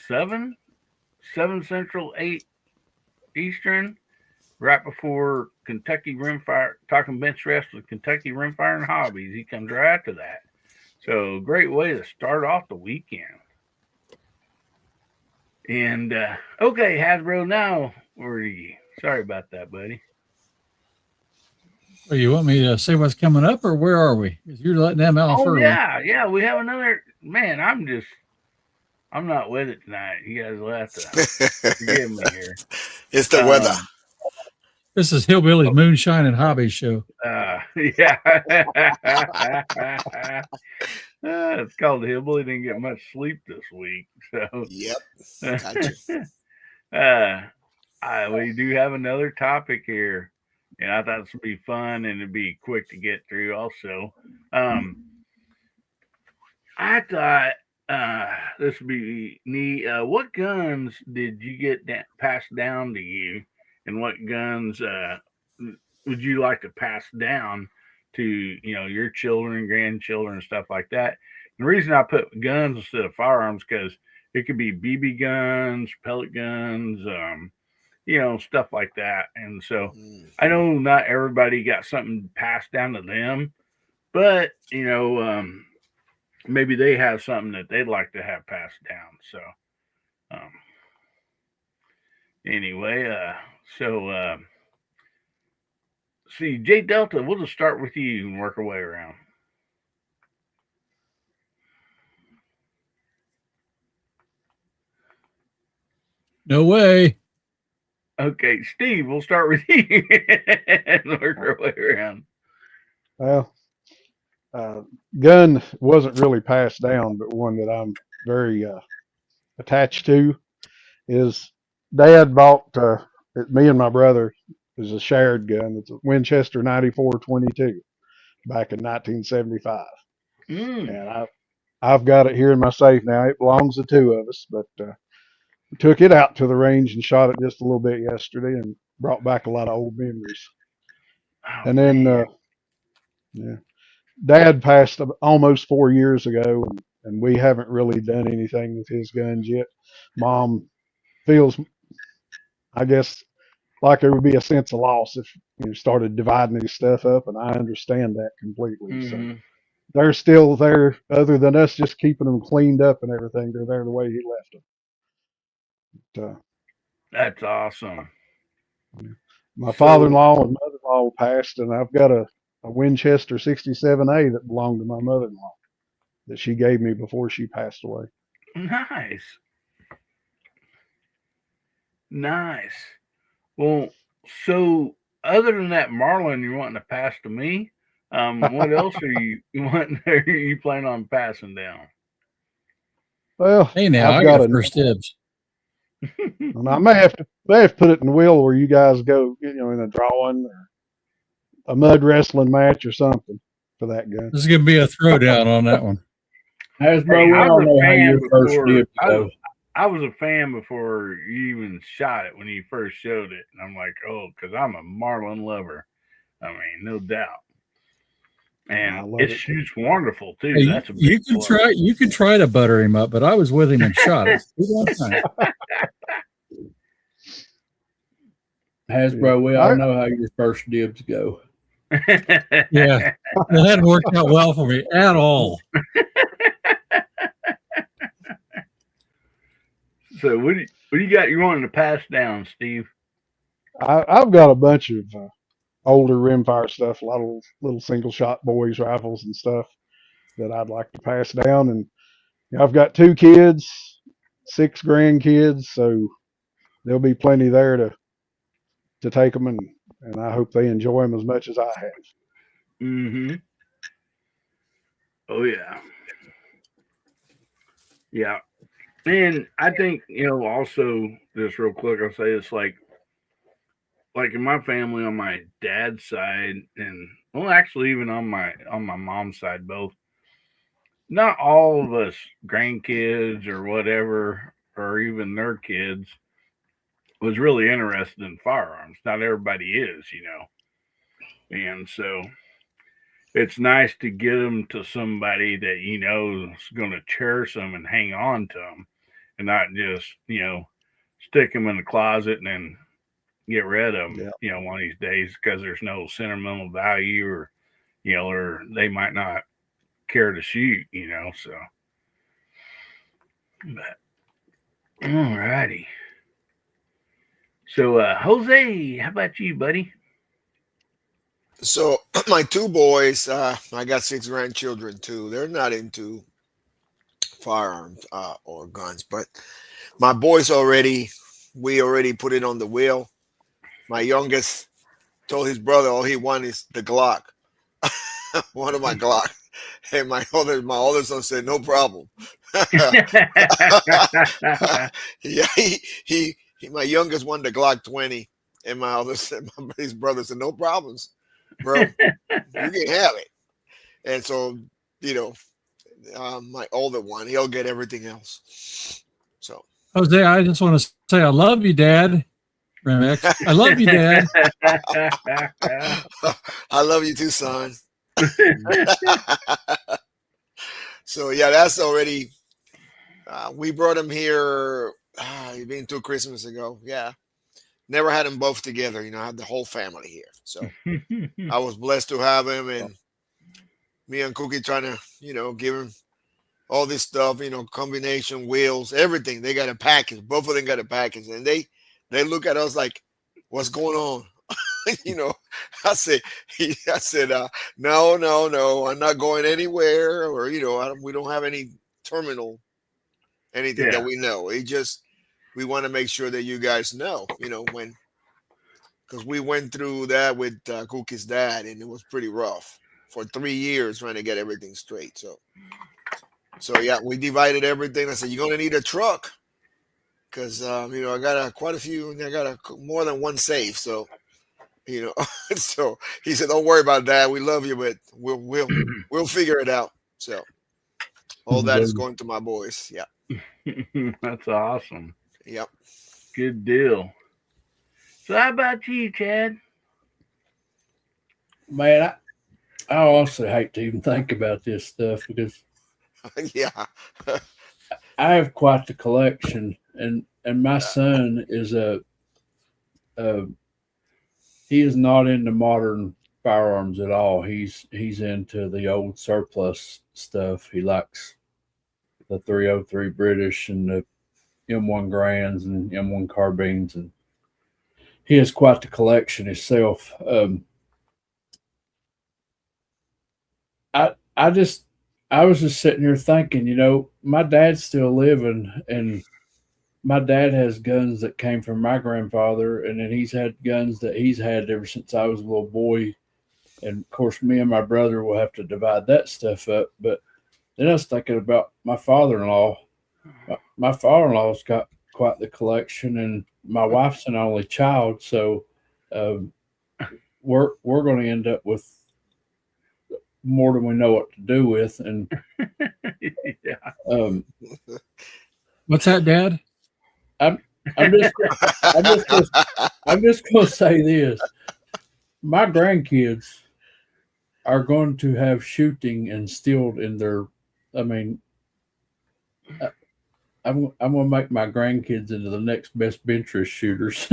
7 Central, 8 Eastern, right before Kentucky Rimfire, talking bench rest with Kentucky Rimfire and Hobbies. He comes right after that. So great way to start off the weekend. And okay, Hasbro, now where are you? Sorry about that, buddy. Well, you want me to say what's coming up, or where are we? Because you're letting them off Oh early. yeah, we have another man. I'm not with it tonight. You guys will have to forgive me here. It's the weather. Um, This is Hillbilly's Moonshine and Hobby Show. yeah. It's called Hillbilly. Didn't get much sleep this week, so Yep. Gotcha. we do have another topic here, and I thought this would be fun and it'd be quick to get through. Also, I thought this would be neat. What guns did you get passed down to you, and what guns would you like to pass down to your children, grandchildren, stuff like that? And the reason I put guns instead of firearms because it could be BB guns, pellet guns, stuff like that. And so I know not everybody got something passed down to them, but maybe they have something that they'd like to have passed down. So anyway, see, J Delta, we'll just start with you and work our way around. No way. Okay, Steve, we'll start with you and work our way around. Well, gun wasn't really passed down, but one that I'm very attached to is Dad bought me and my brother is a shared gun. It's a Winchester 94-22 back in 1975, and I've got it here in my safe now. It belongs to two of us, but we took it out to the range and shot it just a little bit yesterday, and brought back a lot of old memories. Oh, and then, yeah. Dad passed almost 4 years ago, and we haven't really done anything with his guns yet. Mom feels, I guess, like there would be a sense of loss if you started dividing his stuff up, and I understand that completely. So they're still there, other than us just keeping them cleaned up and everything. They're there the way he left them. But, that's awesome. My father-in-law and mother-in-law passed, and I've got a Winchester 67A that belonged to my mother-in-law that she gave me before she passed away. Nice. Well, so other than that Marlin you're wanting to pass to me, what else are you planning on passing down? Well, hey, now I got first dibs. And I may have to put it in the wheel where you guys go, in a drawing or a mud wrestling match or something for that gun. This is going to be a throwdown on that one. Hasbro, I don't know how your first dibs go. I was a fan before you even shot it when you first showed it. And I'm like, because I'm a Marlin lover. I mean, no doubt. And it shoots wonderful too. Hey, that's a big you could try to butter him up, but I was with him and shot it. Hasbro, we all know how your first dibs go. Yeah, it hadn't worked out well for me at all. So what do you got you wanting to pass down, Steve? I've got a bunch of older rimfire stuff, a lot of little single shot boys rifles and stuff that I'd like to pass down. And I've got 2 kids, 6 grandkids, so there'll be plenty there to take them, and I hope they enjoy them as much as I have. Mm-hmm. Oh yeah. Yeah. And I think, also just real quick, I'll say it's like in my family on my dad's side, and well, actually even on my mom's side, both, not all of us grandkids or whatever, or even their kids, was really interested in firearms. Not everybody is, and so it's nice to get them to somebody that is going to cherish them and hang on to them. and not just, stick them in the closet and then get rid of them, Yeah. one of these days because there's no sentimental value or, or they might not care to shoot, so. But, all righty. So, Jose, how about you, buddy? So my two boys, I got 6 grandchildren too. They're not into firearms or guns, but my boys we already put it on the wheel. My youngest told his brother all he wants is the Glock, one of my Glock, and my older son said no problem. Yeah, my youngest wanted the Glock 20, and his brother said no problems, bro, you can have it. And so, my older one, he'll get everything else. So, Jose, I just want to say I love you, Dad. Remix. I love you, Dad. I love you too, son. So yeah, that's already. We brought him here. It's been 2 Christmas ago. Yeah, never had them both together. I had the whole family here, so I was blessed to have him, and me and Cookie trying to, give him all this stuff, combination wheels, everything. They got a package. Both of them got a package, and they look at us like, "What's going on?" I said, no, I'm not going anywhere, or we don't have any terminal, anything that we know. We want to make sure that you guys know, because we went through that with Cookie's dad, and it was pretty rough for 3 years trying to get everything straight. So yeah, we divided everything. I said, you're gonna need a truck because I got quite a few, and I got more than one safe. So so he said, don't worry about that. We love you, but we'll figure it out. So all that is going to my boys. Yeah. That's awesome. Yep. Good deal. So how about you, Chad? Man, I also hate to even think about this stuff because Yeah. I have quite the collection, and my son is he is not into modern firearms at all. He's into the old surplus stuff. He likes the 303 British and the M1 Grands and M1 carbines, and he has quite the collection himself. I was just sitting here thinking, my dad's still living, and my dad has guns that came from my grandfather, and then he's had guns that he's had ever since I was a little boy. And of course, me and my brother will have to divide that stuff up. But then I was thinking about my father-in-law. My father-in-law's got quite the collection, and my wife's an only child, so we're going to end up with more than we know what to do with. And yeah. What's that, Dad? I'm just going to say this: my grandkids are going to have shooting instilled in their. I mean, I'm going to make my grandkids into the next best bench shooters.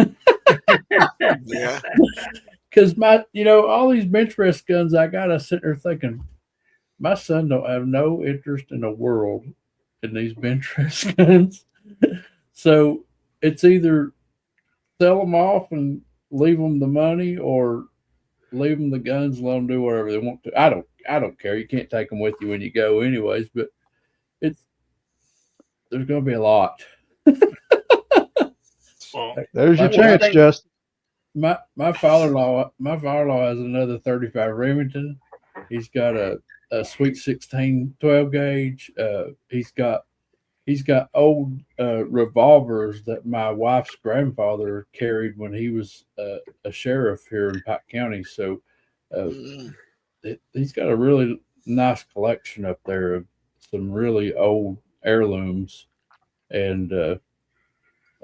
Yeah. Because all these bench press guns I got, I sit there thinking, my son don't have no interest in the world in these bench press guns. So it's either sell them off and leave them the money, or leave them the guns and let them do whatever they want to. I don't care. You can't take them with you when you go, anyways. But there's going to be a lot. Well, There's your chance, Justin. My father-in-law has another 35 Remington. He's got a Sweet 16 12 gauge. He's got old revolvers that my wife's grandfather carried when he was a sheriff here in Pike County. So he's got a really nice collection up there of some really old heirlooms, and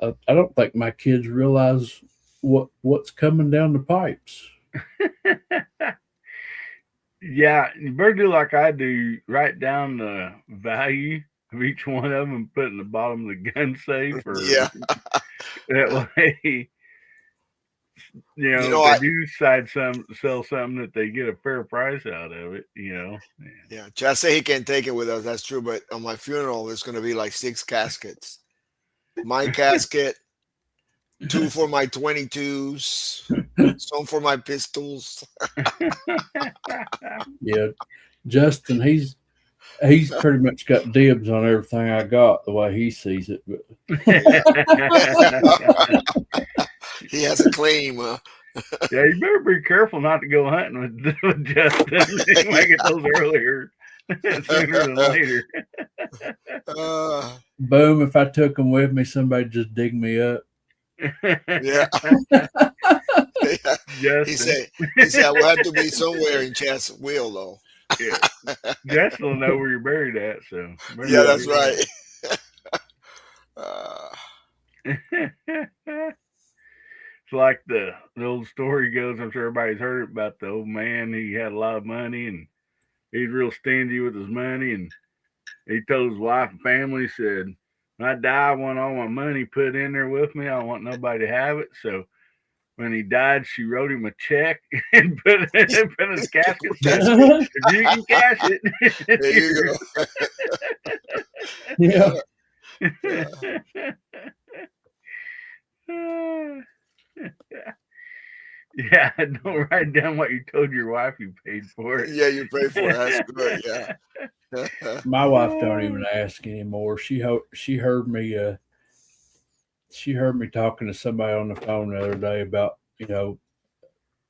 I don't think my kids realize what's coming down the pipes. Yeah, you better do like I do. Write down the value of each one of them and put in the bottom of the gun safe, or Yeah. that way, you know, You know, if I they do sell something that they get a fair price out of it, you know. yeah, Chad say he can't take it with us. That's true, but on my funeral, there's gonna be like 6 caskets. My casket, 2 for my 22s, some for my pistols. Yeah, Justin, he's pretty much got dibs on everything I got the way he sees it. But He has a claim. Yeah, you better be careful not to go hunting with Justin. You might get those earlier, sooner than later. boom, if I took him with me, somebody just dig me up. Yeah. Yeah. He Justin. said I will have to be somewhere in Chad's will, though. Yeah. Justin will know where you're buried at, so. Yeah, that's right. It's like the old story goes, I'm sure everybody's heard it, about the old man. He had a lot of money and he's real stingy with his money, and he told his wife and family, said, when I die, I want all my money put in there with me. I don't want nobody to have it. So when he died, she wrote him a check and put it in his casket. Said, if you can cash it. There you go. Yeah, don't write down what you told your wife you paid for it. Yeah, you paid for it. That's good. Yeah. My wife don't even ask anymore. She heard me talking to somebody on the phone the other day about,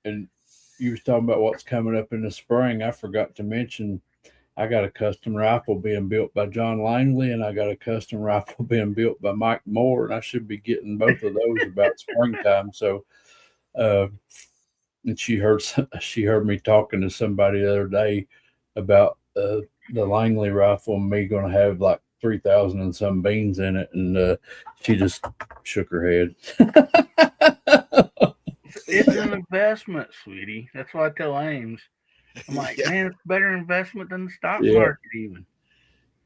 and you was talking about what's coming up in the spring. I forgot to mention I got a custom rifle being built by John Langley, and I got a custom rifle being built by Mike Moore, and I should be getting both of those about springtime. So and she heard me talking to somebody the other day about the Langley rifle and me going to have like 3,000 and some beans in it, and she just shook her head. It's an investment, sweetie. That's what I tell Ames. I'm like, man, it's a better investment than the stock market, even.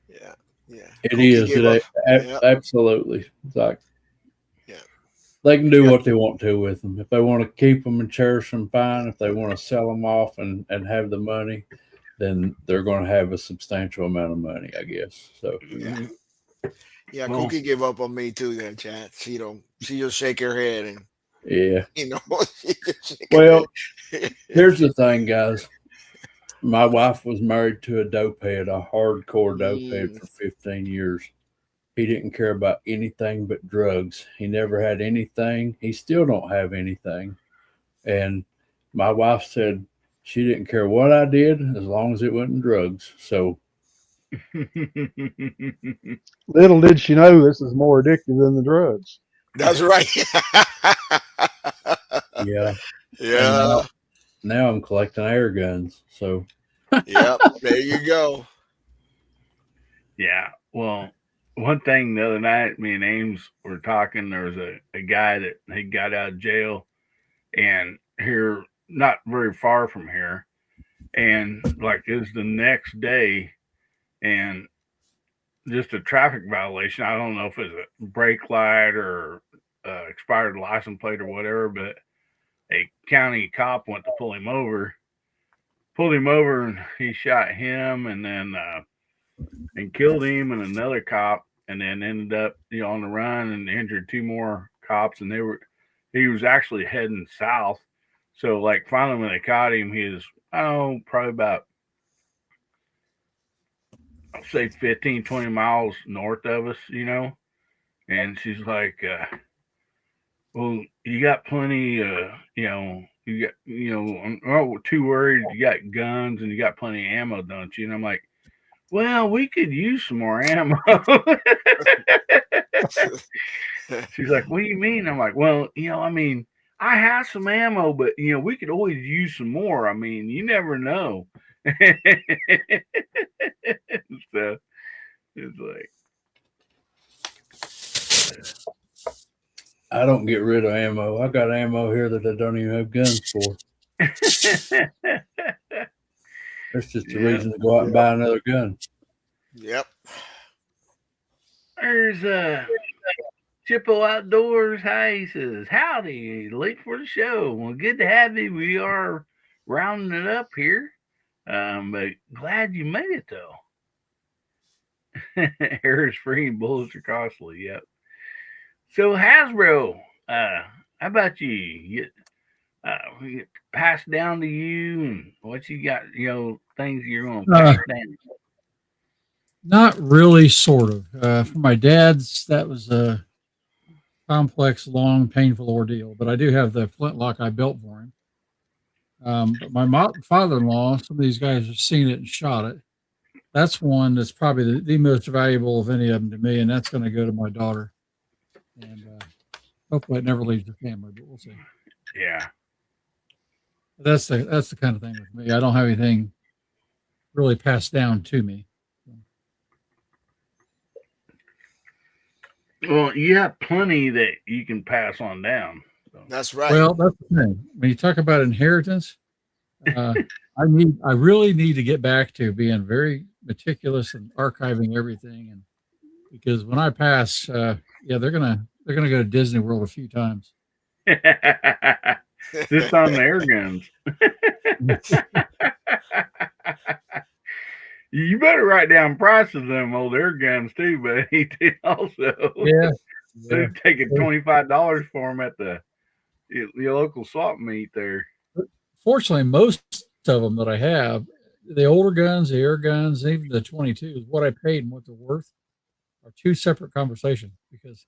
Yeah, yeah. It is. Absolutely. It's like, they can do what they want to with them. If they want to keep them and cherish them, fine. If they want to sell them off and have the money, then they're going to have a substantial amount of money, I guess. So yeah. Cookie gave up on me too, there, Chad. She just shake her head and Well, here's the thing, guys. My wife was married to a dopehead, a hardcore dopehead for 15 years. He didn't care about anything but drugs. He never had anything. He still don't have anything. And my wife said she didn't care what I did as long as it wasn't drugs. So little did she know this is more addictive than the drugs. That's right. Yeah. Yeah. Now I'm collecting air guns. So yep, there you go. Yeah. Well, one thing the other night, me and Ames were talking. There was a guy that he got out of jail, and here, not very far from here, and like it was the next day, and just a traffic violation. I don't know if it's a brake light or expired license plate or whatever, but a county cop went to pulled him over, and he shot him, and then and killed him and another cop, and then ended up on the run and injured 2 more cops, and he was actually heading south. So like finally when they caught him, he was probably about, I'll say 15, 20 miles north of us, and she's like, well, you got plenty, you got, I'm not too worried. You got guns and you got plenty of ammo, don't you? And I'm like, well, we could use some more ammo. She's like, what do you mean? I'm like, well, I have some ammo, but, we could always use some more. I mean, you never know. So it's like, I don't get rid of ammo. I got ammo here that I don't even have guns for. That's just a reason to go out and buy another gun. Yep. There's Chippo Outdoors. Hi, he says, howdy, late for the show. Well, good to have you. We are rounding it up here. But glad you made it though. Air is free and bullets are costly. Yep. So Hasbro, how about you? We get passed down to you, and what you got? Things you're going to pass down. Not really, sort of. For my dad's, that was a complex, long, painful ordeal. But I do have the flintlock I built for him. But my father-in-law, some of these guys have seen it and shot it. That's one that's probably the most valuable of any of them to me, and that's going to go to my daughter. And hopefully it never leaves the family, but we'll see. Yeah. That's the kind of thing with me. I don't have anything really passed down to me. Well, you have plenty that you can pass on down. So. That's right. Well, that's the thing. When you talk about inheritance, I really need to get back to being very meticulous and archiving everything. And because when I pass, they're gonna go to Disney World a few times. Just on the air guns. You better write down prices of them old air guns too, buddy. Also, yeah. They're taking $25 for them at the local swap meet there. Fortunately, most of them that I have, the older guns, the air guns, even the 22s, what I paid and what they're worth are two separate conversations because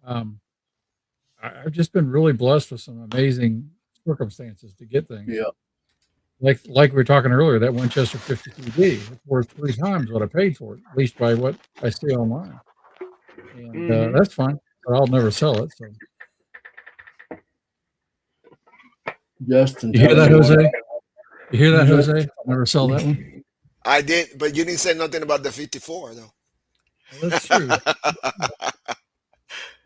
I've just been really blessed with some amazing circumstances to get things. Yeah. Like we were talking earlier, that Winchester 52D is worth 3 times what I paid for it, at least by what I see online. And that's fine, but I'll never sell it. So, Justin, you hear that, Jose? You hear that, Jose? I'll never sell that one. I did, but you didn't say nothing about the 54 though. Well, that's true.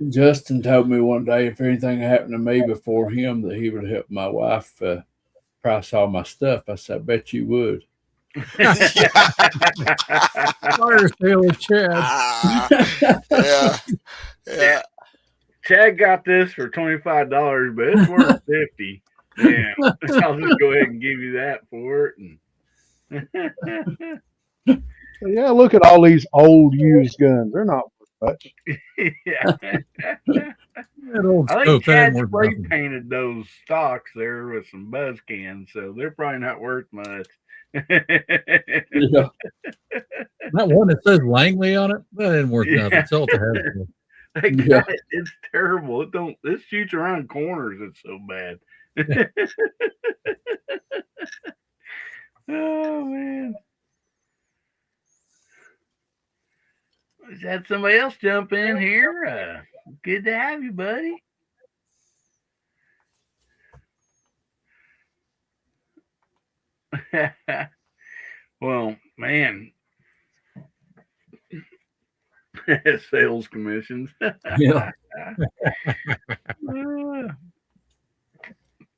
Justin told me one day if anything happened to me before him that he would help my wife price all my stuff. I said, I bet you would. Fire sale with Chad. Yeah. Chad got this for $25, but it's worth $50. Yeah, I'll just go ahead and give you that for it. Yeah, look at all these old used guns. They're not worth much. Yeah. That old I scope, think that ain't Chad worth spray nothing. painted those stocks there with some buzz cans, so they're probably not worth much. Yeah. That one that says Langley on it, that ain't worth nothing. Sell it to Hasbro. It's terrible. It shoots around corners. It's so bad. Oh man. Let's have somebody else jump in here. Good to have you, buddy. Well, man. Sales commissions. Yeah.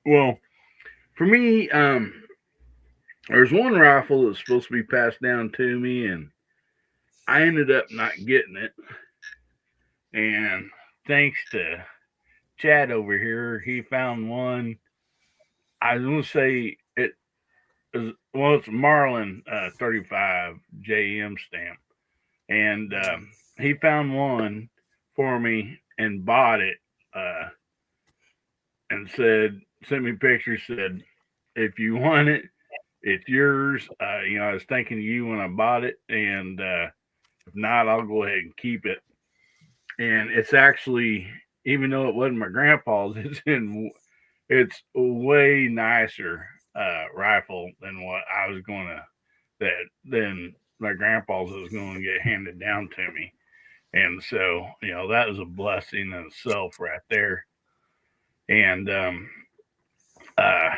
Well, for me, there's one rifle that's supposed to be passed down to me, and I ended up not getting it. And thanks to Chad over here, he found one. I was going to say it's a Marlin 35 JM stamp. And he found one for me and bought it and sent me pictures, said, if you want it, it's yours. I was thinking of you when I bought it, and if not, I'll go ahead and keep it. And it's actually, even though it wasn't my grandpa's, it's a way nicer rifle than what I was than my grandpa's was going to get handed down to me. And so, that was a blessing in itself right there. And I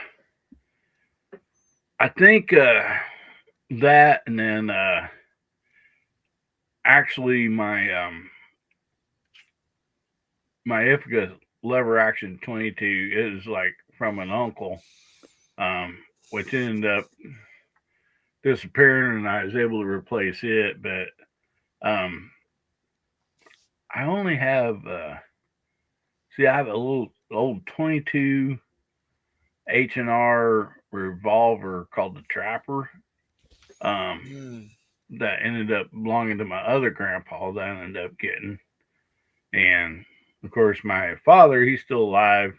think that, and then actually my my Ithaca lever action 22 is like from an uncle, which ended up disappearing, and I was able to replace it. But I only have see, I have a little old 22 H&R revolver called the Trapper. Mm. That ended up belonging to my other grandpa that I ended up getting. And of course, my father, he's still alive.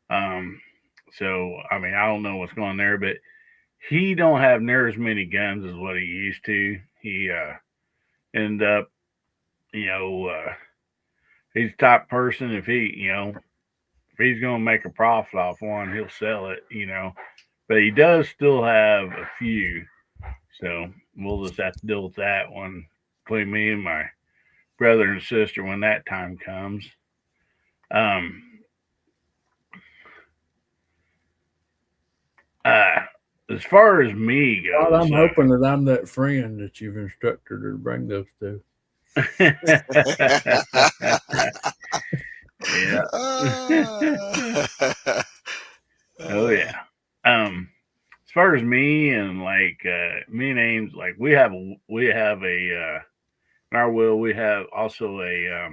So I mean, I don't know what's going on there, but he don't have near as many guns as what he used to. He ended up, you know, he's the type person if he, if he's gonna make a profit off one, he'll sell it, But he does still have a few, so we'll just have to deal with that one between me and my brother and sister when that time comes. Um, as far as me goes, Well, I'm hoping that I'm that friend that you've instructed her to bring those to. Yeah. Oh yeah. As far as me and like me and Ames, like we have a in our will we have also a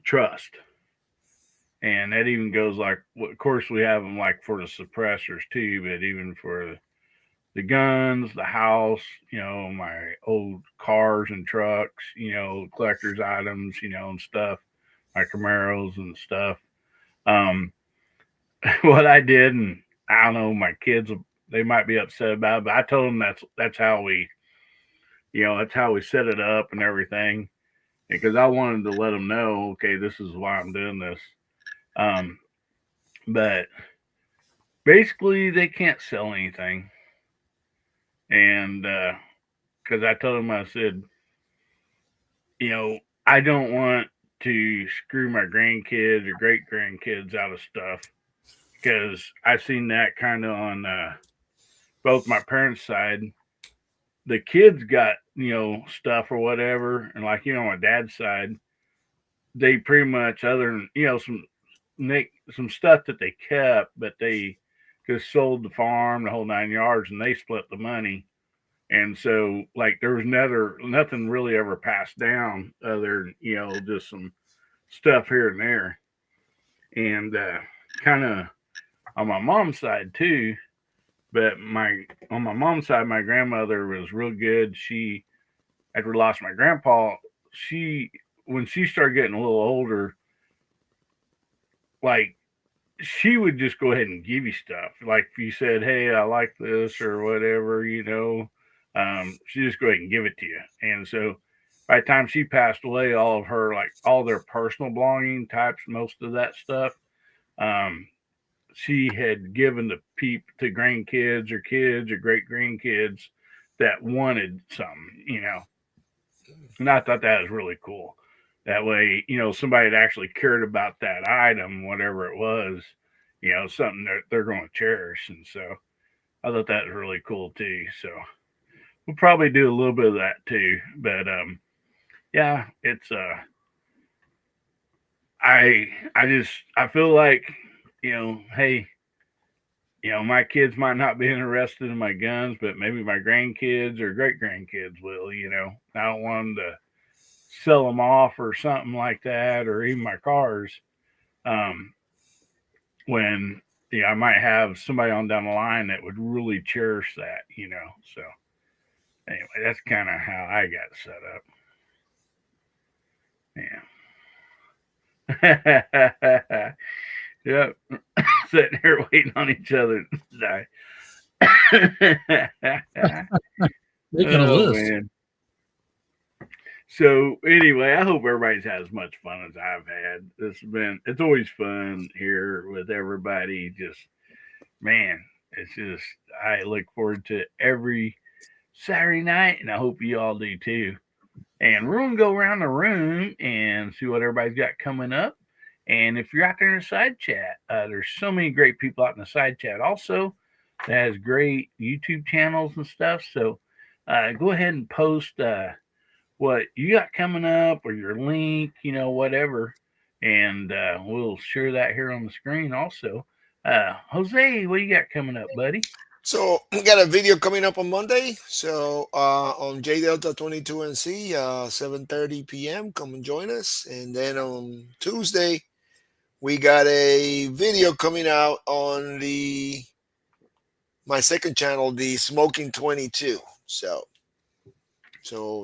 trust, and that even goes like, of course we have them like for the suppressors too, but even for the guns, the house, my old cars and trucks, collector's items, and stuff, my Camaros and stuff. What I did, and I don't know, my kids, they might be upset about it, but I told them that's how we, that's how we set it up and everything, because I wanted to let them know, okay, this is why I'm doing this. But basically, they can't sell anything, and because I told them, I said, I don't want to screw my grandkids or great grandkids out of stuff, because I've seen that kind of on both my parents' side. The kids got, stuff or whatever, and like, my dad's side, they pretty much, other than, some stuff that they kept, but they just sold the farm, the whole 9 yards, and they split the money. And so, like, there was nothing really ever passed down other than, just some stuff here and there. And kind of on my mom's side too. But on my mom's side, my grandmother was real good. She, after we lost my grandpa, when she started getting a little older, like, she would just go ahead and give you stuff. Like if you said, "Hey, I like this" or whatever, she just go ahead and give it to you. And so by the time she passed away, all of her, like all their personal belonging types, most of that stuff, she had given to grandkids or kids or great grandkids that wanted something, And I thought that was really cool. That way, somebody that actually cared about that item, whatever it was, something that they're going to cherish. And so I thought that was really cool too. So we'll probably do a little bit of that too. But yeah, it's I feel like, hey, my kids might not be interested in my guns, but maybe my grandkids or great grandkids will, I don't want them to sell them off or something like that, or even my cars. When, I might have somebody on down the line that would really cherish that, So anyway, that's kind of how I got set up. Yeah. Yep. Sitting here waiting on each other to die. Making a list. Man. So anyway, I hope everybody's had as much fun as I've had. It's always fun here with everybody. Just, man, I look forward to every Saturday night, and I hope you all do too. And we're going to go around the room and see what everybody's got coming up. And if you're out there in the side chat, there's so many great people out in the side chat also that has great YouTube channels and stuff. So go ahead and post what you got coming up or your link, whatever. And we'll share that here on the screen also. Jose, what you got coming up, buddy? So we got a video coming up on Monday. So on J Delta 22NC, 7:30 p.m. Come and join us. And then on Tuesday, we got a video coming out on my second channel, the Smoking 22. So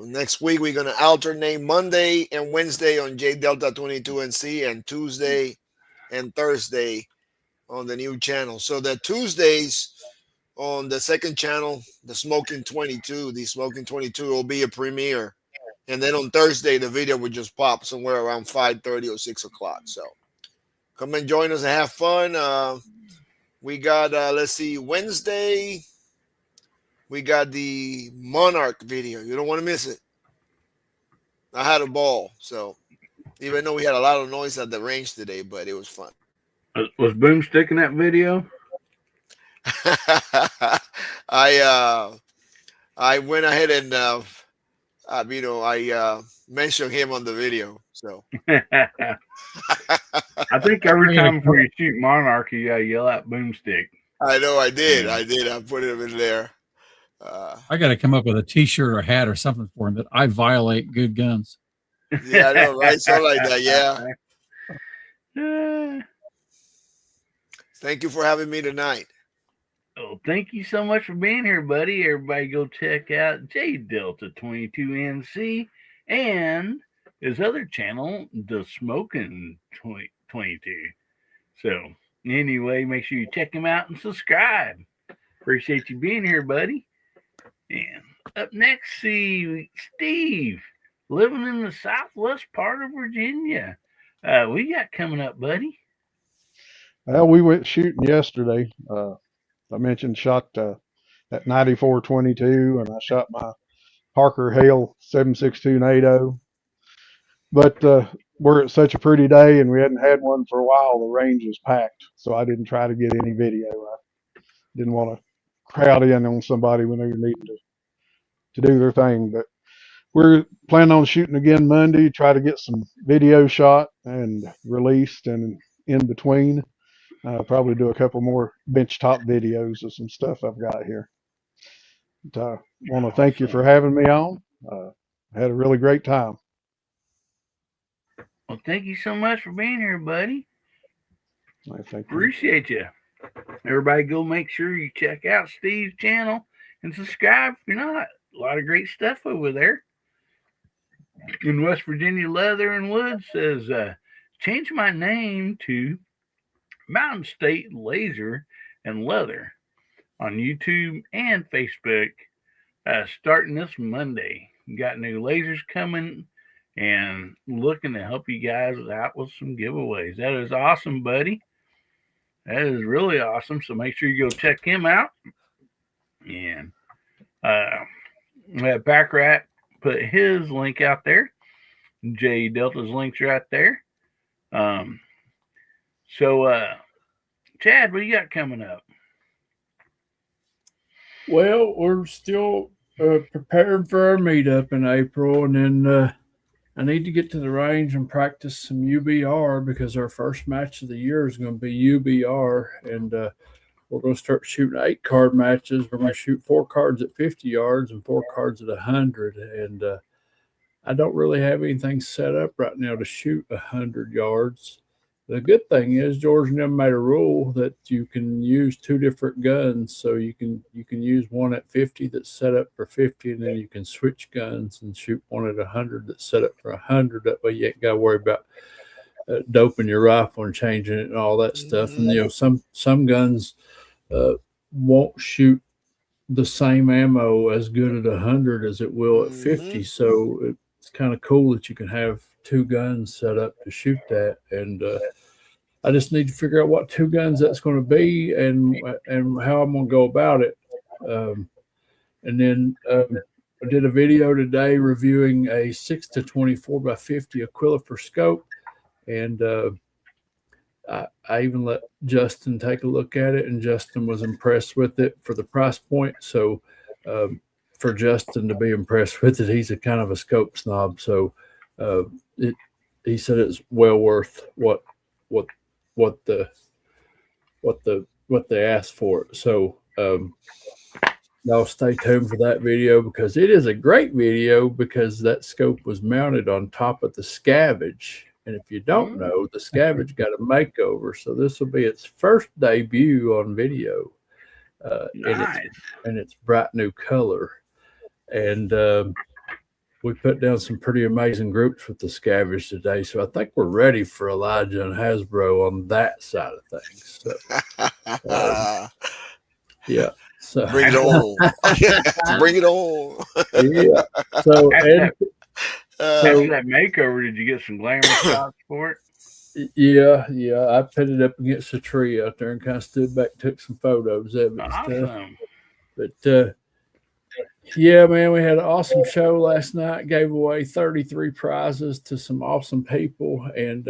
next week we're gonna alternate Monday and Wednesday on J Delta 22NC, and Tuesday and Thursday on the new channel. So the Tuesdays on the second channel, the Smoking 22 will be a premiere, and then on Thursday the video would just pop somewhere around 5:30 or 6 o'clock. So come and join us and have fun. We got let's see, Wednesday we got the Monarch video. You don't want to miss it. I had a ball. So even though we had a lot of noise at the range today, but it was fun. Was Boomstick in that video? I went ahead and I mentioned him on the video. So I think every time before you shoot Monarch, you gotta yell out Boomstick. I know I did. I put him in there. I got to come up with a T-shirt or hat or something for him that I violate good guns. Yeah, I know, right? Something like that. Yeah. Thank you for having me tonight. Oh, thank you so much for being here, buddy. Everybody go check out J Delta 22NC and his other channel, The Smoking 22. So anyway, make sure you check him out and subscribe. Appreciate you being here, buddy. And up next, see Steve, living in the southwest part of Virginia. We got coming up, buddy. Well, we went shooting yesterday. I mentioned shot at 94.22, and I shot my Parker Hale 7.62 NATO. But we're at such a pretty day, and we hadn't had one for a while. The range was packed, so I didn't try to get any video. I didn't want to crowd in on somebody when they were needing to do their thing. But we're planning on shooting again Monday, try to get some video shot and released, and in between, probably do a couple more benchtop videos of some stuff I've got here. But I want to thank you for having me on. I had a really great time. Well, thank you so much for being here, buddy. I thank you. Appreciate you. Everybody go make sure you check out Steve's channel and subscribe if you're not. A lot of great stuff over there. In West Virginia Leather and Wood says, change my name to Mountain State Laser and Leather on YouTube and Facebook starting this Monday. Got new lasers coming and looking to help you guys out with some giveaways. That is awesome, buddy. That is really awesome. So make sure you go check him out. And Backrat put his link out there. J Delta's link's right there. Chad, what do you got coming up? Well, we're still preparing for our meetup in April, and then I need to get to the range and practice some UBR because our first match of the year is going to be UBR, and we're going to start shooting 8-card matches. We're going to shoot 4 cards at 50 yards and 4 cards at 100, and I don't really have anything set up right now to shoot 100 yards. The good thing is George and them made a rule that you can use 2 different guns. So you can use one at 50 that's set up for 50, and then you can switch guns and shoot one at 100 that's set up for 100. That way you ain't got to worry about doping your rifle and changing it and all that stuff. And some guns won't shoot the same ammo as good at 100 as it will at 50. So it's kind of cool that you can have 2 guns set up to shoot that, and I just need to figure out what 2 guns that's going to be and how I'm going to go about it. And then I did a video today reviewing a 6-24 by 50 Aquila scope, and I even let Justin take a look at it, and Justin was impressed with it for the price point. So for Justin to be impressed with it, he's a kind of a scope snob, so he said it's well worth what they asked for it. So y'all stay tuned for that video because it is a great video because that scope was mounted on top of the Scavenge. And if you don't know, the Scavenge got a makeover. So this will be its first debut on video Nice. in its bright new color. And we put down some pretty amazing groups with the Scavenge today. So I think we're ready for Elijah and Hasbro on that side of things. So, yeah. So Bring it on. Bring it on. yeah. So and After that makeover, did you get some glamour shots for it? yeah, I put it up against a tree out there and kind of stood back, took some photos of it. Awesome. But yeah, man, we had an awesome show last night. Gave away 33 prizes to some awesome people, and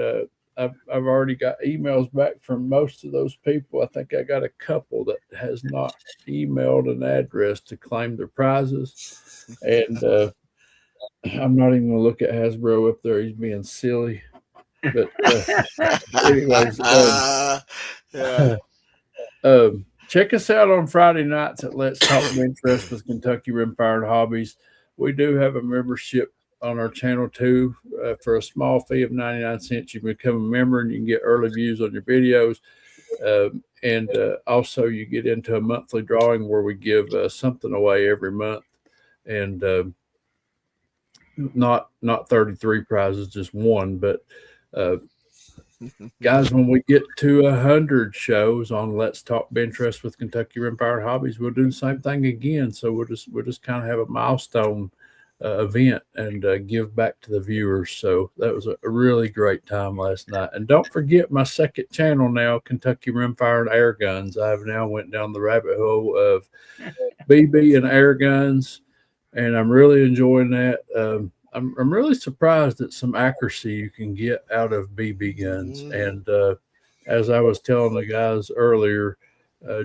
I've already got emails back from most of those people. I think I got a couple that has not emailed an address to claim their prizes, and I'm not even going to look at Hasbro up there. He's being silly. But anyways, check us out on Friday nights at Let's Talk Interest with Kentucky Rimfire and Hobbies. We do have a membership on our channel too. For a small fee of 99 cents, you become a member and you can get early views on your videos. And also you get into a monthly drawing where we give something away every month. And not 33 prizes, just one. But guys, when we get to 100 shows on Let's Talk Interest with Kentucky Rimfire and Hobbies, we'll do the same thing again. So we'll just kind of have a milestone event and give back to the viewers. So that was a really great time last night. And don't forget my second channel now, Kentucky Rimfire and Air Guns. I've now went down the rabbit hole of BB and air guns, and I'm really enjoying that. I'm really surprised at some accuracy you can get out of BB guns. And as I was telling the guys earlier,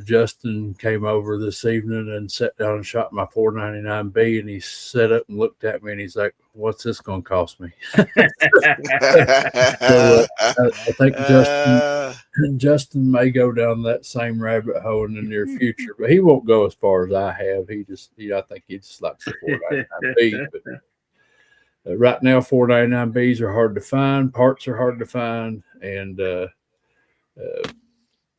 Justin came over this evening and sat down and shot my 499B, and he sat up and looked at me and he's like, "What's this going to cost me?" So I think Justin may go down that same rabbit hole in the near future, but he won't go as far as I have. He just, I think he just likes the 499B. But right now, 499Bs are hard to find. Parts are hard to find, and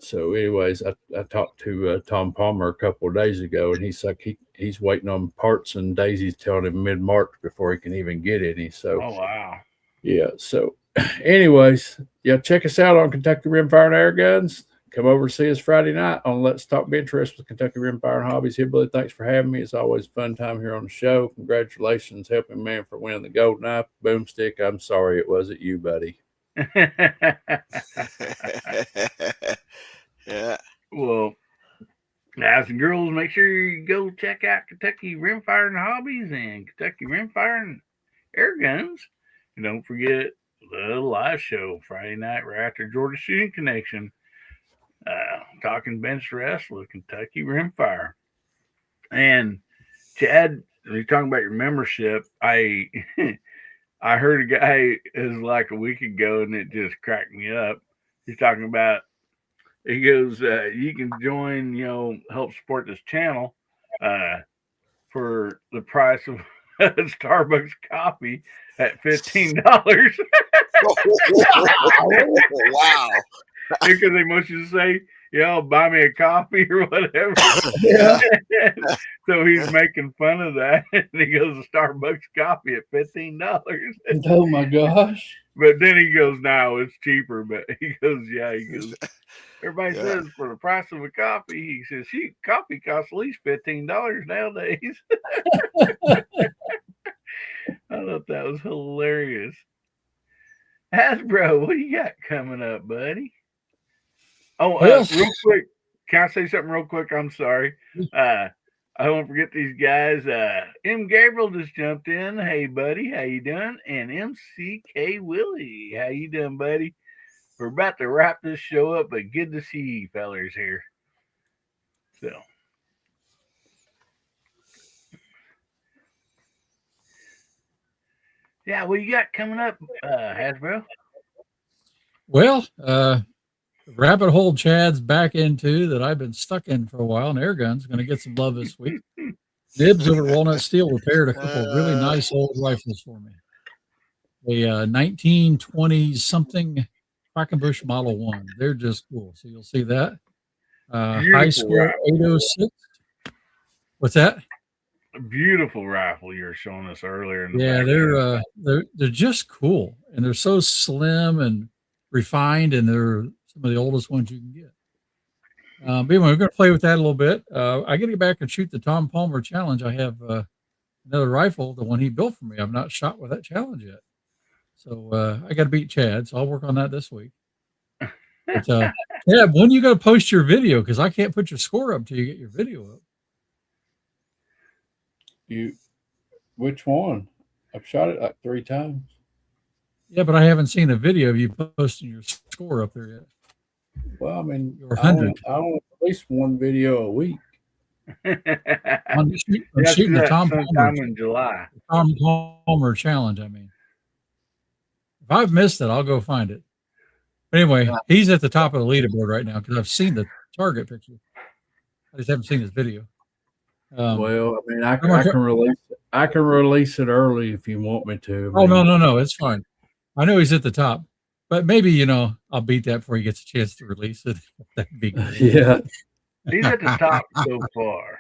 so, anyways, I talked to Tom Palmer a couple of days ago, and he's like he's waiting on parts, and Daisy's telling him mid-March before he can even get any. So, oh wow, yeah. So, anyways, yeah, check us out on Kentucky Rimfire and Air Guns. Come over and see us Friday night on Let's Talk Interest with Kentucky Rimfire and Hobbies. Hillbilly, thanks for having me. It's always a fun time here on the show. Congratulations, Helping Man, for winning the gold knife. Boomstick, I'm sorry it wasn't you, buddy. Yeah. Well, guys and girls, make sure you go check out Kentucky Rimfire and Hobbies and Kentucky Rimfire and Air Guns. And don't forget the live show Friday night right after Georgia Shooting Connection. Talking bench rest with Kentucky Rimfire. And Chad, when you're talking about your membership, I heard a guy is like a week ago, and it just cracked me up. He's talking about, he goes, you can join, help support this channel for the price of a Starbucks coffee at $15. Wow. Because they must just say, buy me a coffee or whatever. Yeah. So he's making fun of that. And he goes, a Starbucks coffee at $15. Oh my gosh. But then he goes, no, it's cheaper. But he goes, everybody says for the price of a coffee, he says, coffee costs at least $15 nowadays. I thought that was hilarious. Hasbro, what do you got coming up, buddy? Oh, real quick, can I say something real quick? I'm sorry. I don't forget these guys. M. Gabriel just jumped in. Hey, buddy, how you doing? And MCK Willie, how you doing, buddy? We're about to wrap this show up, but good to see you fellers here. So, yeah, what you got coming up, Hasbro? Well, rabbit hole Chad's back into that I've been stuck in for a while, and air gun's going to get some love this week. Nibs over at Walnut Steel repaired a couple of really nice old rifles for me. A 1920s something Quackenbush Model 1. They're just cool. So you'll see that. High Beautiful Score rifle. 806. What's that? A beautiful rifle you were showing us earlier. In the Yeah, background. they're just cool, and they're so slim and refined, and they're some of the oldest ones you can get. But anyway, we're going to play with that a little bit. I got to get back and shoot the Tom Palmer challenge. I have another rifle, the one he built for me. I've not shot with that challenge yet, so I got to beat Chad. So I'll work on that this week. But yeah, when you going to post your video? Because I can't put your score up till you get your video up. Which one? I've shot it like 3 times. Yeah, but I haven't seen a video of you posting your score up there yet. Well, I mean, Or I 100. want at least one video a week. I'm shooting Let's do the that Tom sometime Palmer, in July. Tom Palmer challenge. I mean, if I've missed it, I'll go find it. But anyway, he's at the top of the leaderboard right now because I've seen the target picture. I just haven't seen his video. Well, I mean, I I'm gonna can release it. I can release it early if you want me to. I Oh mean, no, it's fine. I know he's at the top, but maybe I'll beat that before he gets a chance to release it. That'd be great. Yeah, He's at the top so far.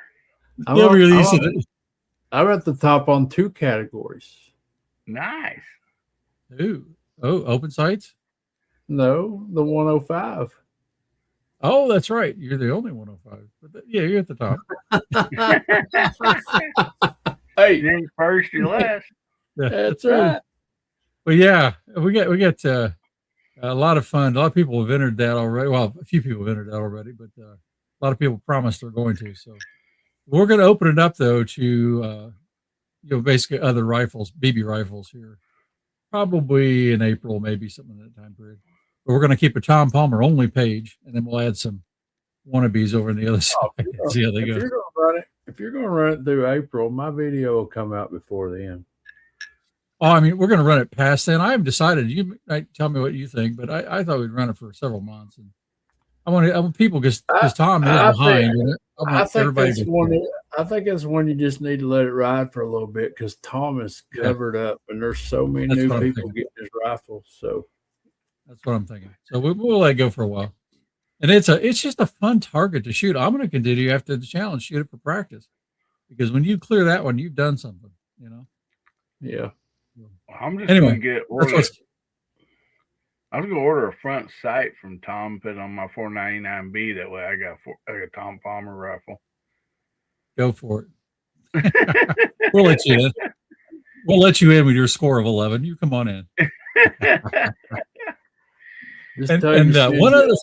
I'm, He'll on- release I'm, it. on- I'm at the top on 2 categories. Nice. Ooh. Oh, open sights. No, the 105. Oh, that's right. You're the only 105. But yeah, you're at the top. Hey, You ain't first, you last. that's right. But yeah, we got a lot of fun. A lot of people have entered that already. Well, a few people have entered that already, but a lot of people promised they're going to. So we're going to open it up though to basically other rifles, BB rifles here, probably in April, maybe something in that time period. But we're going to keep a Tom Palmer only page, and then we'll add some wannabes over on the other side. See how they go. If you're going to run it through April, my video will come out before then. Oh, I mean, we're going to run it past then. I haven't decided. You might tell me what you think, but I thought we'd run it for several months. And I want people because Tom is behind. I think that's one you just need to let it ride for a little bit because Tom is covered up, and there's so many That's new what I'm people thinking. getting his rifle. So That's what I'm thinking. So we'll let it go for a while. And it's just a fun target to shoot. I'm going to continue after the challenge, shoot it for practice, because when you clear that one, you've done something. yeah. I'm just Anyway, gonna that's I was gonna order a front sight from Tom, put on my 499B. That way, I got a Tom Palmer rifle. Go for it. We'll let you in. We'll let you in with your score of 11. You come on in. And one other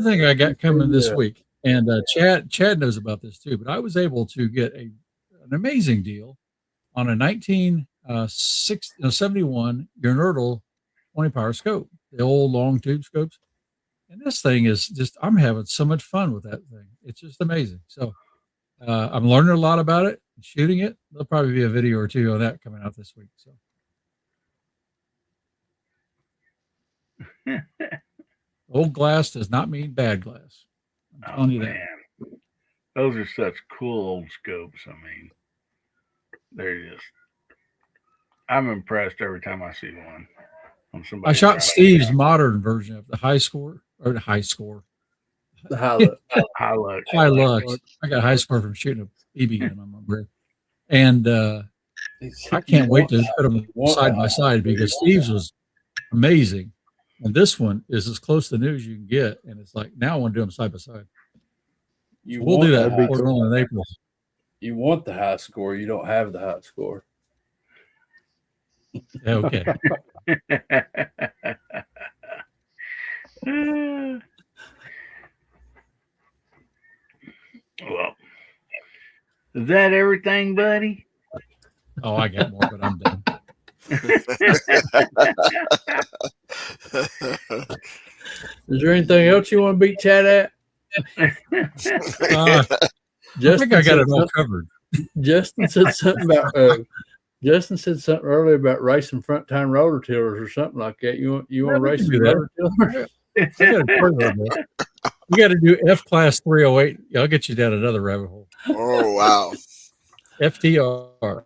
thing I got coming this week, and Chad knows about this too, but I was able to get an amazing deal on a 1971 Unertl 20 power scope, the old long tube scopes. And this thing is just, I'm having so much fun with that thing. It's just amazing. So I'm learning a lot about it, shooting it. There'll probably be a video or two on that coming out this week. So. Old glass does not mean bad glass. I'm telling you that. Those are such cool old scopes. I mean, they're just, I'm impressed every time I see one. On somebody I shot Steve's modern version of the high score. The high High Lux. High Lux. I got high score from shooting a BB gun on my grip. And I can't wait to put them side by side because Steve's was amazing. And this one is as close to new as you can get. And it's like, now I want to do them side by side. We'll do that before we're on in April. You want the high score. You don't have the high score. Yeah, okay. Well, is that everything, buddy? Oh, I got more, but I'm done. Is there anything else you want to beat Chad at? I think I got it all covered. Justin said something about earlier about racing front time rotor tillers or something like that. You want to race can do some that. rotor tillers? I got a part of it. You got to do F class 308. I'll get you down another rabbit hole. Oh wow. FTR.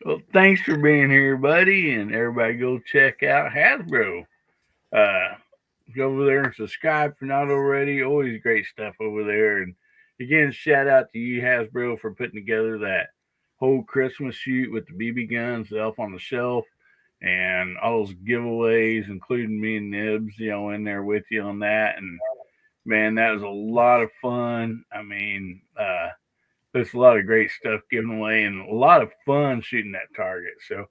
Well, thanks for being here, buddy, and everybody go check out Hasbro. Go over there and subscribe if you're not already. Always great stuff over there. And again, shout out to you, Hasbro, for putting together that whole Christmas shoot with the BB guns, the Elf on the Shelf, and all those giveaways, including me and Nibs, in there with you on that. And man, that was a lot of fun. I mean, there's a lot of great stuff given away and a lot of fun shooting that target. So,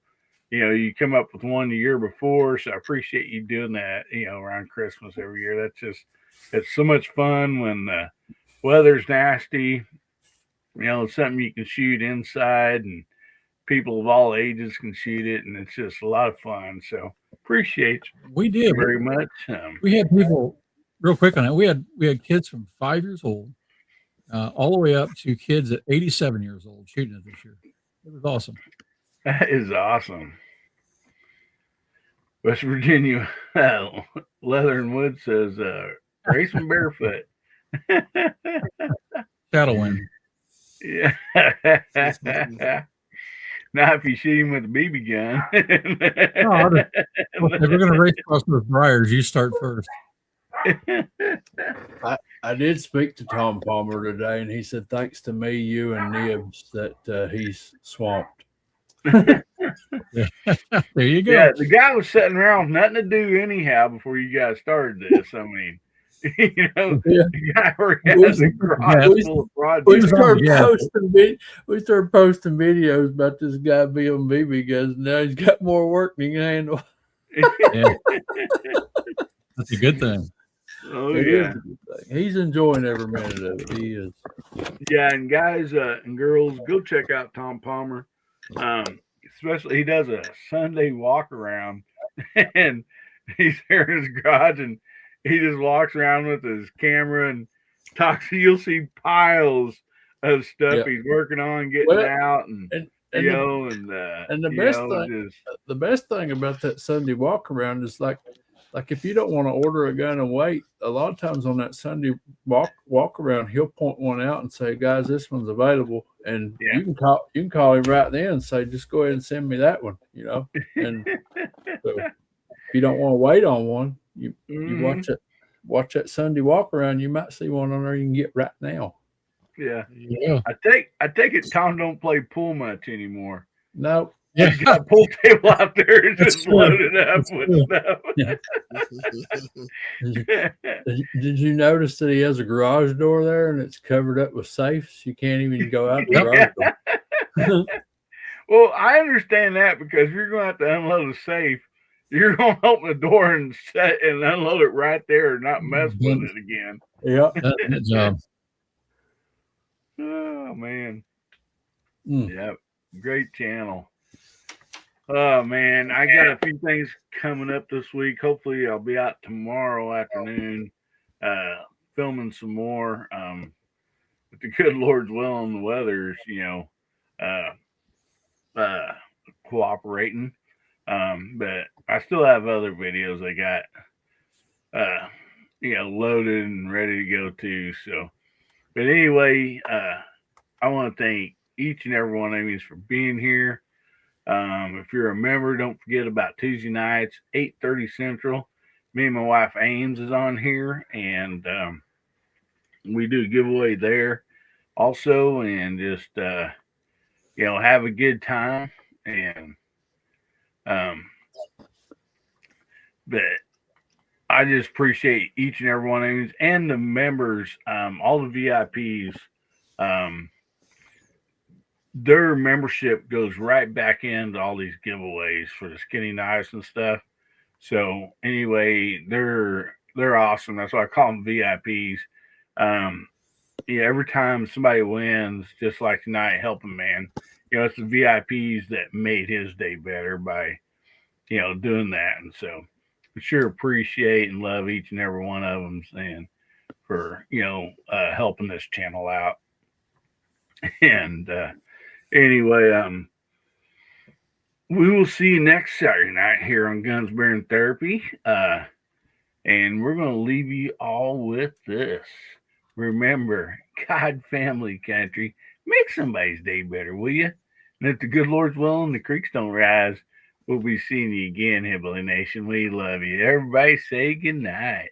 you come up with one the year before. So I appreciate you doing that, around Christmas every year. It's so much fun when the weather's nasty. It's something you can shoot inside and people of all ages can shoot it. And it's just a lot of fun. So appreciate We you did. very much. We had people, real quick on that. We had kids from 5 years old all the way up to kids at 87 years old shooting it this year. It was awesome. That is awesome. West Virginia Leather and Wood says racing barefoot. Shadowwind. Yeah. Now if you shoot him with a BB gun. If we're going to race across those briars, you start first. I did speak to Tom Palmer today, and he said, thanks to me, you, and Nibs, that he's swamped. There you go. Yeah, the guy was sitting around with nothing to do anyhow before you guys started this. I mean, the guy has a garage full of projects. We started posting videos about this guy being BB guns. Now he's got more work than he can handle. Yeah. That's a good thing. Oh, It yeah. is a good thing. He's enjoying every minute of it. He is. Yeah, and guys and girls, go check out Tom Palmer. Especially, he does a Sunday walk around, and he's there in his garage, and he just walks around with his camera and talks. You'll see piles of stuff he's working on, getting out, and the best thing about that Sunday walk around is like if you don't want to order a gun and wait, a lot of times on that Sunday walk around, he'll point one out and say, guys, this one's available. And you can call him right then and say, just go ahead and send me that one, And so if you don't want to wait on one, you watch that Sunday walk around, you might see one on there you can get right now. Yeah. Yeah. I take it Tom don't play pool much anymore. No. Yeah. He's got a pool table out there and just loaded up with stuff. Did you notice that he has a garage door there and it's covered up with safes? You can't even go out the garage door. Well, I understand that because if you're going to have to unload a safe, you're going to open the door and set and unload it right there and not mess with it again. Yeah. Good job. Oh, man. Yeah. Great channel. Oh, man. I got a few things coming up this week. Hopefully, I'll be out tomorrow afternoon filming some more. With the good Lord's will and the weather's, cooperating. But I still have other videos I got, loaded and ready to go too. So, but anyway, I want to thank each and every one of you for being here. If you're a member, don't forget about Tuesday nights, 8:30 Central. Me and my wife Ames is on here, and we do a giveaway there also, and just have a good time. And but I just appreciate each and every one of you and the members, all the VIPs. Their membership goes right back into all these giveaways for the skinny knives and stuff. So anyway, they're awesome. That's why I call them VIPs. Every time somebody wins, just like tonight, helping man, it's the VIPs that made his day better by, doing that. And so I sure appreciate and love each and every one of them and for, helping this channel out. And, anyway, we will see you next Saturday night here on Guns, Beer, and Therapy. And we're going to leave you all with this. Remember, God, family, country, make somebody's day better, will you? And if the good Lord's willing, the creeks don't rise, we'll be seeing you again, Hillbilly Nation. We love you. Everybody say good night.